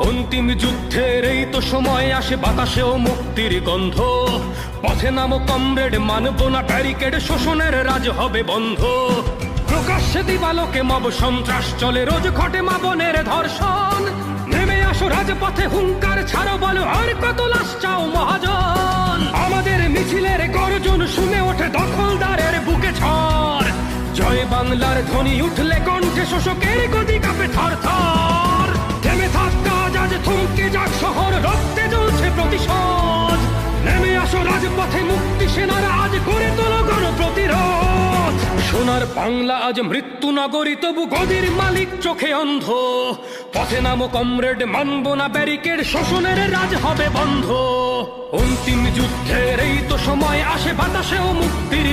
অন্তিম যুদ্ধের এই তো সময় আসে, বাতাসেও মুক্তির গন্ধ। পথে নামো কমরেড, মানব না ব্যারিকেড, শোষণের রাজ হবে বন্ধ। প্রকাশ্যে দিবালোকে মব সন্ত্রাস চলে, রোজ ঘটে মা বোনের ধর্ষণ। নেমে আসো রাজপথে, হুঙ্কার ছাড়ো, বলো আর কত লাশ চাও মহাজন। আমাদের মিছিলের গর্জন শুনে ওঠে দখলদারের বুকে ঝড়। জয় বাংলার ধ্বনি উঠলে কণ্ঠে, শোষকের গদি কাঁপে থর থর। থেমে থাক কাজ, আজ থমকে যাক শহর, রক্তে জ্বলছে প্রতিশোধ। নেমে আসো রাজপথে, মুক্তি সেনারা আজ করে তোলো গণপ্রতিরোধ। সোনার বাংলা আজ মৃত্যু নগরী, তবু গদির মালিক চোখে অন্ধ। পথে নামো কমরেড, মানব না ব্যারিকেড, শোষণের রাজ হবে বন্ধ। অন্তিম যুদ্ধের এই তো সময় আসে, বাতাসেও মুক্তির